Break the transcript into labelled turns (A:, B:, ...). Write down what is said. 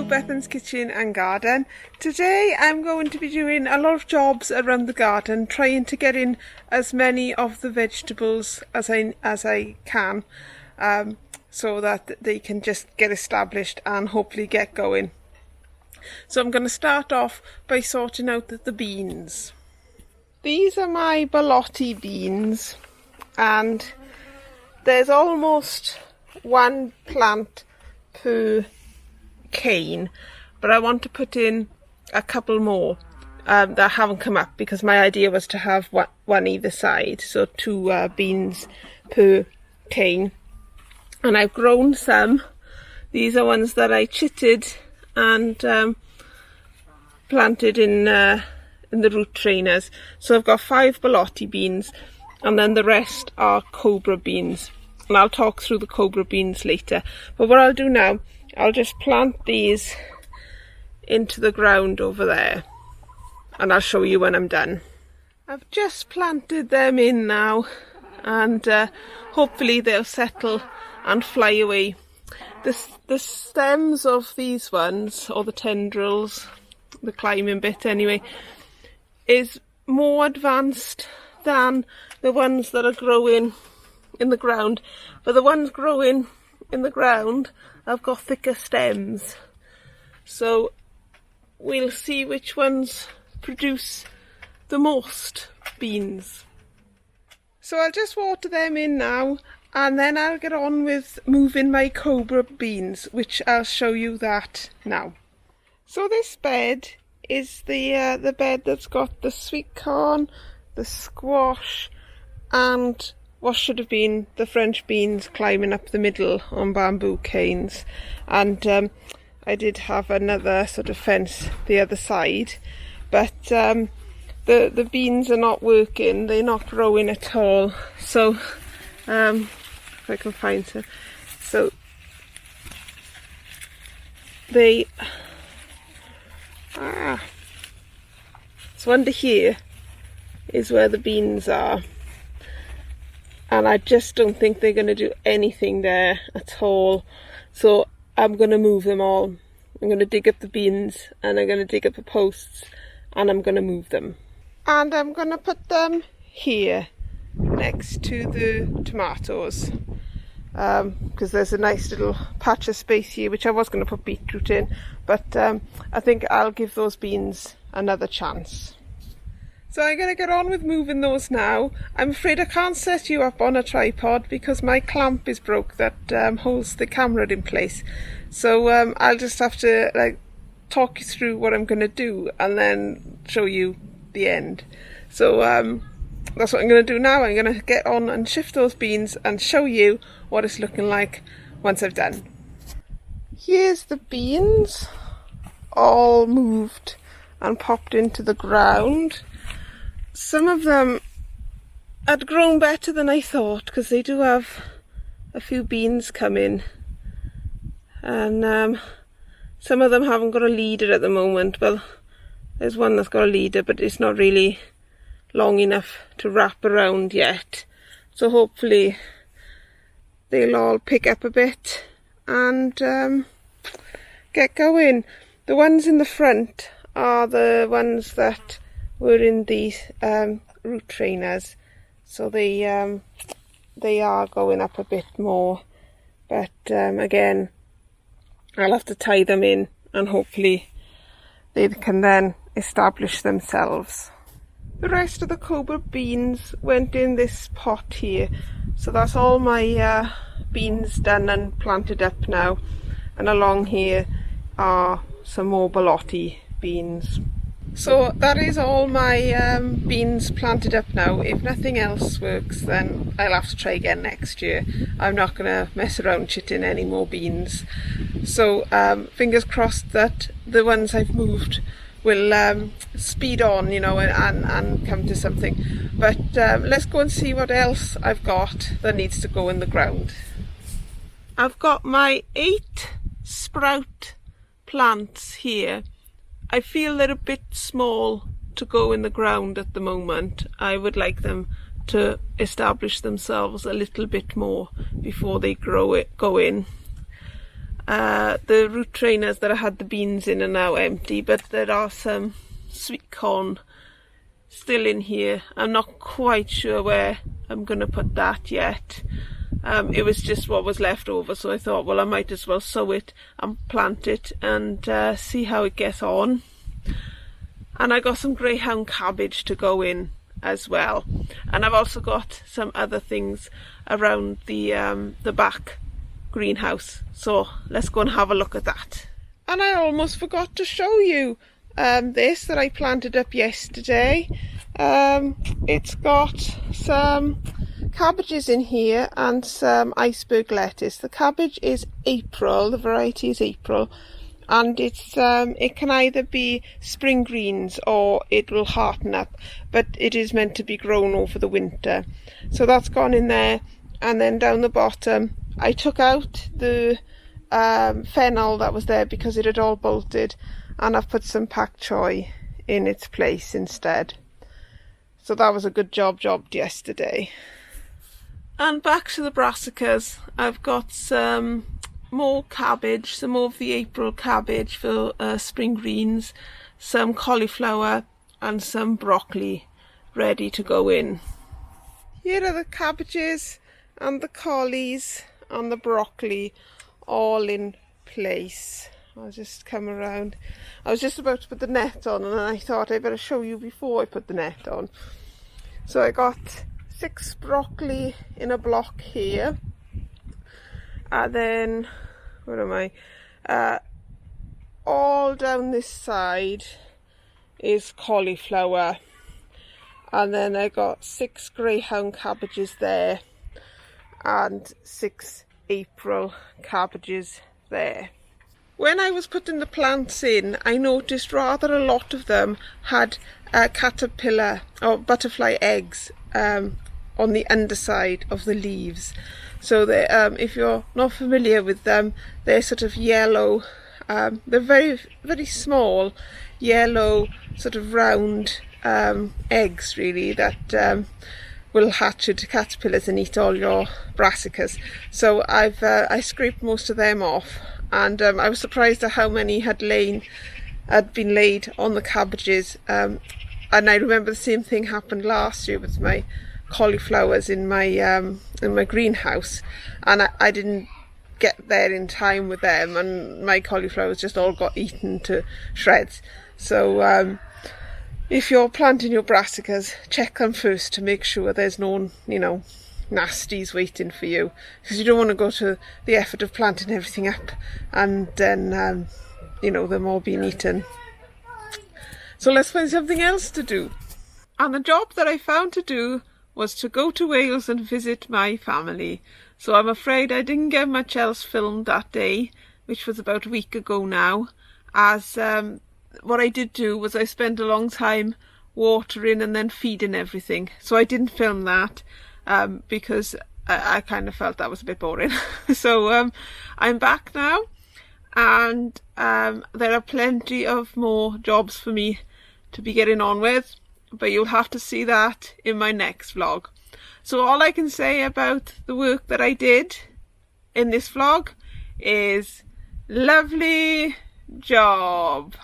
A: Bethan's Kitchen and Garden. Today I'm going to be doing a lot of jobs around the garden, trying to get in as many of the vegetables as I can, so that they can just get established and hopefully get going. So I'm going to start off by sorting out the beans. These are my borlotti beans, and there's almost one plant per cane, but I want to put in a couple more that haven't come up, because my idea was to have one either side, so two beans per cane. And I've grown some. These are ones that I chitted and planted in the root trainers. So I've got 5 borlotti beans, and then the rest are cobra beans, and I'll talk through the cobra beans later. But what I'll do now, I'll just plant these into the ground over there, and I'll show you when I'm done. I've just planted them in now, and hopefully they'll settle and fly away. The stems of these ones, or the tendrils, the climbing bit anyway, is more advanced than the ones that are growing in the ground. But the ones growing in the ground have got thicker stems, so we'll see which ones produce the most beans. So I'll just water them in now, and then I'll get on with moving my cobra beans, which I'll show you that now. So this bed is the bed that's got the sweet corn, the squash, and what should have been the French beans climbing up the middle on bamboo canes. And I did have another sort of fence the other side, but the beans are not working, they're not growing at all. So if I can find some, so they so under here is where the beans are, and I just don't think they're going to do anything there at all. So I'm going to move them all. I'm going to dig up the beans, and I'm going to dig up the posts, and I'm going to move them. And I'm going to put them here next to the tomatoes, because there's a nice little patch of space here, which I was going to put beetroot in, but I think I'll give those beans another chance. So I'm going to get on with moving those now. I'm afraid I can't set you up on a tripod because my clamp is broke that holds the camera in place. So I'll just have to talk you through what I'm going to do and then show you the end. So that's what I'm going to do now. I'm going to get on and shift those beans and show you what it's looking like once I've done. Here's the beans all moved and popped into the ground. Some of them had grown better than I thought, because they do have a few beans coming, and some of them haven't got a leader at the moment. Well, there's one that's got a leader, but it's not really long enough to wrap around yet, so hopefully they'll all pick up a bit and get going. The ones in the front are the ones that were in these root trainers, so they are going up a bit more, but again, I'll have to tie them in and hopefully they can then establish themselves. The rest of the cobra beans went in this pot here, so that's all my beans done and planted up now, and along here are some more borlotti beans. So that is all my beans planted up now. If nothing else works, then I'll have to try again next year. I'm not going to mess around chitting any more beans. So fingers crossed that the ones I've moved will speed on, you know, and come to something. But let's go and see what else I've got that needs to go in the ground. I've got my 8 sprout plants here. I feel they're a bit small to go in the ground at the moment. I would like them to establish themselves a little bit more before they go in. The root trainers that I had the beans in are now empty, but there are some sweet corn still in here. I'm not quite sure where I'm going to put that yet. It was just what was left over, so I thought, well, I might as well sow it and plant it and see how it gets on. And I got some greyhound cabbage to go in as well, and I've also got some other things around the back greenhouse, so let's go and have a look at that. And I almost forgot to show you this that I planted up yesterday. It's got some cabbages in here and some iceberg lettuce. The cabbage is April, the variety is April, and it can either be spring greens or it will hearten up, but it is meant to be grown over the winter. So that's gone in there, and then down the bottom I took out the fennel that was there because it had all bolted, and I've put some pak choi in its place instead. So that was a good job yesterday. And back to the brassicas, I've got some more cabbage, some more of the April cabbage for spring greens, some cauliflower and some broccoli ready to go in. Here are the cabbages and the collies and the broccoli all in place. I'll just come around. I was just about to put the net on, and then I thought I better show you before I put the net on. So I got 6 broccoli in a block here, and then where am I? All down this side is cauliflower, and then I got 6 greyhound cabbages there and 6 April cabbages there. When I was putting the plants in, I noticed rather a lot of them had caterpillar or butterfly eggs on the underside of the leaves. So if you're not familiar with them, they're sort of yellow, they're very, very small, yellow, sort of round eggs really, that will hatch into caterpillars and eat all your brassicas. So I scraped most of them off, and I was surprised at how many had been laid on the cabbages. And I remember the same thing happened last year with my cauliflowers in my greenhouse, and I didn't get there in time with them, and my cauliflowers just all got eaten to shreds. So if you're planting your brassicas, check them first to make sure there's no, nasties waiting for you, because you don't want to go to the effort of planting everything up and then them all being eaten. So let's find something else to do. And the job that I found to do was to go to Wales and visit my family. So I'm afraid I didn't get much else filmed that day, which was about a week ago now, as what I did do was I spent a long time watering and then feeding everything. So I didn't film that because I kind of felt that was a bit boring. So I'm back now, and there are plenty of more jobs for me to be getting on with, but you'll have to see that in my next vlog. So all I can say about the work that I did in this vlog is lovely job.